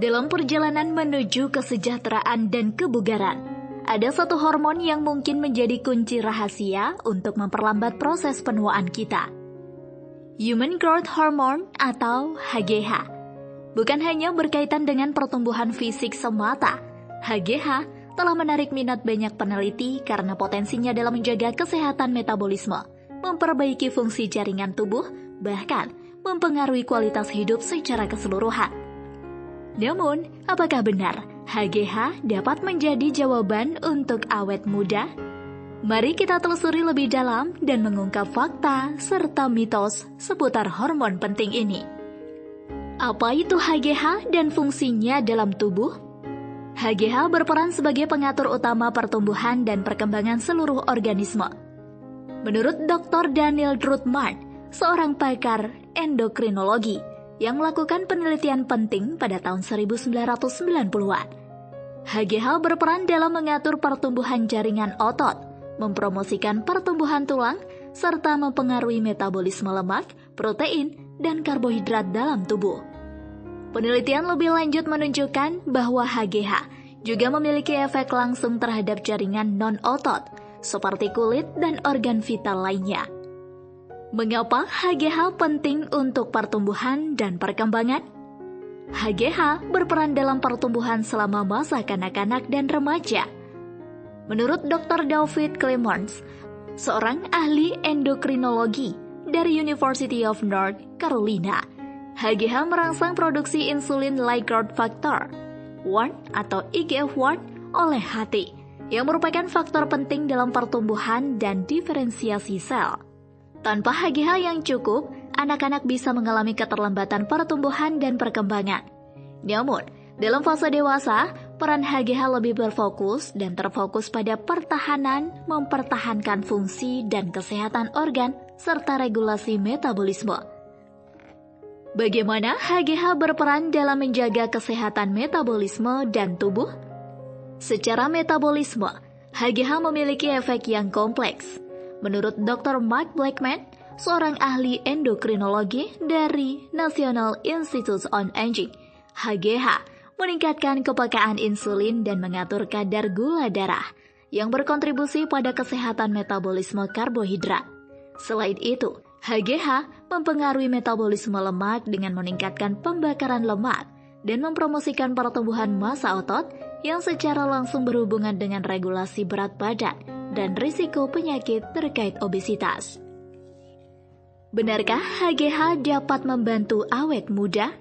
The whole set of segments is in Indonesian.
Dalam perjalanan menuju kesejahteraan dan kebugaran, ada satu hormon yang mungkin menjadi kunci rahasia untuk memperlambat proses penuaan kita. Human Growth Hormone atau HGH. Bukan hanya berkaitan dengan pertumbuhan fisik semata, HGH telah menarik minat banyak peneliti karena potensinya dalam menjaga kesehatan metabolisme, memperbaiki fungsi jaringan tubuh, bahkan mempengaruhi kualitas hidup secara keseluruhan. Namun, apakah benar HGH dapat menjadi jawaban untuk awet muda? Mari kita telusuri lebih dalam dan mengungkap fakta serta mitos seputar hormon penting ini. Apa itu HGH dan fungsinya dalam tubuh? HGH berperan sebagai pengatur utama pertumbuhan dan perkembangan seluruh organisme. Menurut Dr. Daniel Druthmann, seorang pakar endokrinologi yang melakukan penelitian penting pada tahun 1990-an. HGH berperan dalam mengatur pertumbuhan jaringan otot, mempromosikan pertumbuhan tulang, serta mempengaruhi metabolisme lemak, protein, dan karbohidrat dalam tubuh. Penelitian lebih lanjut menunjukkan bahwa HGH juga memiliki efek langsung terhadap jaringan non-otot, seperti kulit dan organ vital lainnya. Mengapa HGH penting untuk pertumbuhan dan perkembangan? HGH berperan dalam pertumbuhan selama masa kanak-kanak dan remaja. Menurut Dr. David Clemons, seorang ahli endokrinologi dari University of North Carolina, HGH merangsang produksi insulin-like growth factor 1 atau IGF-1 oleh hati, yang merupakan faktor penting dalam pertumbuhan dan diferensiasi sel. Tanpa HGH yang cukup, anak-anak bisa mengalami keterlambatan pertumbuhan dan perkembangan. Namun, dalam fase dewasa, peran HGH lebih berfokus dan terfokus pada pertahanan, mempertahankan fungsi dan kesehatan organ, serta regulasi metabolisme. Bagaimana HGH berperan dalam menjaga kesehatan metabolisme dan tubuh? Secara metabolisme, HGH memiliki efek yang kompleks. Menurut Dr. Mark Blackman, seorang ahli endokrinologi dari National Institute on Aging, HGH meningkatkan kepekaan insulin dan mengatur kadar gula darah yang berkontribusi pada kesehatan metabolisme karbohidrat. Selain itu, HGH mempengaruhi metabolisme lemak dengan meningkatkan pembakaran lemak dan mempromosikan pertumbuhan massa otot yang secara langsung berhubungan dengan regulasi berat badan dan risiko penyakit terkait obesitas. Benarkah HGH dapat membantu awet muda?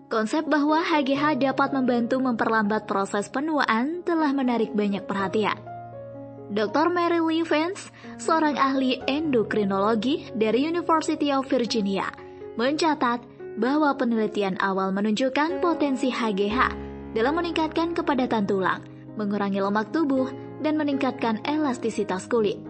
Konsep bahwa HGH dapat membantu memperlambat proses penuaan telah menarik banyak perhatian. Dr. Mary Lee Vance, seorang ahli endokrinologi dari University of Virginia, mencatat bahwa penelitian awal menunjukkan potensi HGH dalam meningkatkan kepadatan tulang, mengurangi lemak tubuh, dan meningkatkan elastisitas kulit.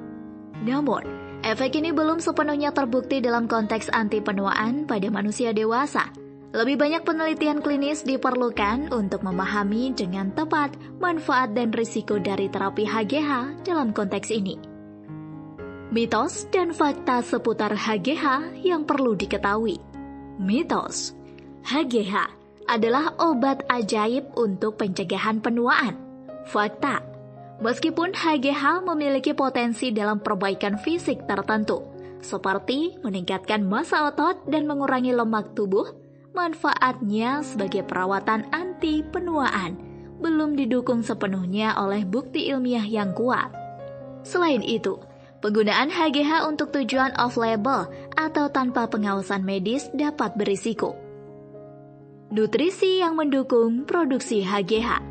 Namun, efek ini belum sepenuhnya terbukti dalam konteks anti penuaan pada manusia dewasa. Lebih banyak penelitian klinis diperlukan untuk memahami dengan tepat manfaat dan risiko dari terapi HGH dalam konteks ini. Mitos dan fakta seputar HGH yang perlu diketahui. Mitos: HGH adalah obat ajaib untuk pencegahan penuaan. Fakta: meskipun HGH memiliki potensi dalam perbaikan fisik tertentu, seperti meningkatkan massa otot dan mengurangi lemak tubuh, manfaatnya sebagai perawatan anti penuaan belum didukung sepenuhnya oleh bukti ilmiah yang kuat. Selain itu, penggunaan HGH untuk tujuan off-label atau tanpa pengawasan medis dapat berisiko. Nutrisi yang mendukung produksi HGH.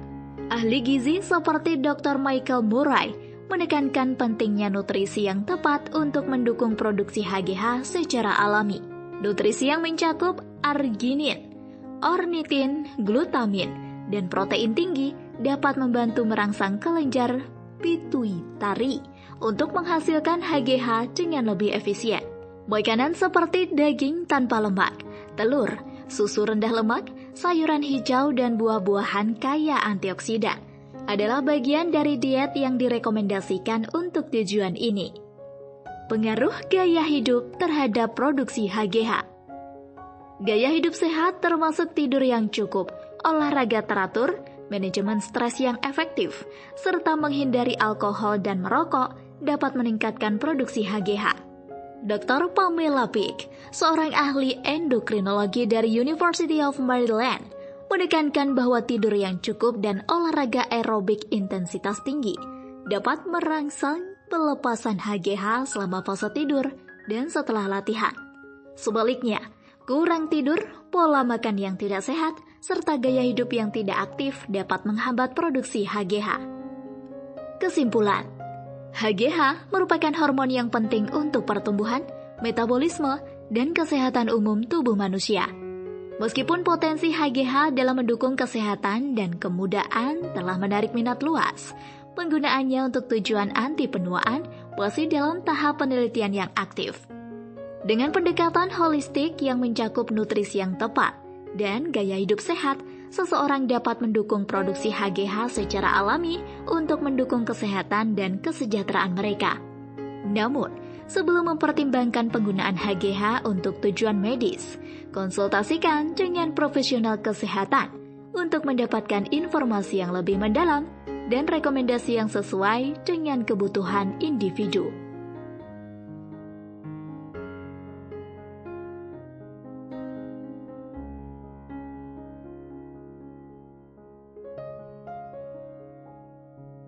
Ahli gizi seperti Dr. Michael Murray menekankan pentingnya nutrisi yang tepat untuk mendukung produksi HGH secara alami. Nutrisi yang mencakup arginin, ornitin, glutamin, dan protein tinggi dapat membantu merangsang kelenjar pituitari untuk menghasilkan HGH dengan lebih efisien. Makanan seperti daging tanpa lemak, telur, susu rendah lemak, sayuran hijau, dan buah-buahan kaya antioksidan adalah bagian dari diet yang direkomendasikan untuk tujuan ini. Pengaruh gaya hidup terhadap produksi HGH. Gaya hidup sehat termasuk tidur yang cukup, olahraga teratur, manajemen stres yang efektif, serta menghindari alkohol dan merokok dapat meningkatkan produksi HGH. Dr. Pamela Peake, seorang ahli endokrinologi dari University of Maryland, menekankan bahwa tidur yang cukup dan olahraga aerobik intensitas tinggi dapat merangsang pelepasan HGH selama fase tidur dan setelah latihan. Sebaliknya, kurang tidur, pola makan yang tidak sehat, serta gaya hidup yang tidak aktif dapat menghambat produksi HGH. Kesimpulan, HGH merupakan hormon yang penting untuk pertumbuhan, metabolisme, dan kesehatan umum tubuh manusia. Meskipun potensi HGH dalam mendukung kesehatan dan kemudahan telah menarik minat luas, penggunaannya untuk tujuan anti penuaan masih dalam tahap penelitian yang aktif. Dengan pendekatan holistik yang mencakup nutrisi yang tepat dan gaya hidup sehat, seseorang dapat mendukung produksi HGH secara alami untuk mendukung kesehatan dan kesejahteraan mereka. Namun, sebelum mempertimbangkan penggunaan HGH untuk tujuan medis, konsultasikan dengan profesional kesehatan untuk mendapatkan informasi yang lebih mendalam dan rekomendasi yang sesuai dengan kebutuhan individu.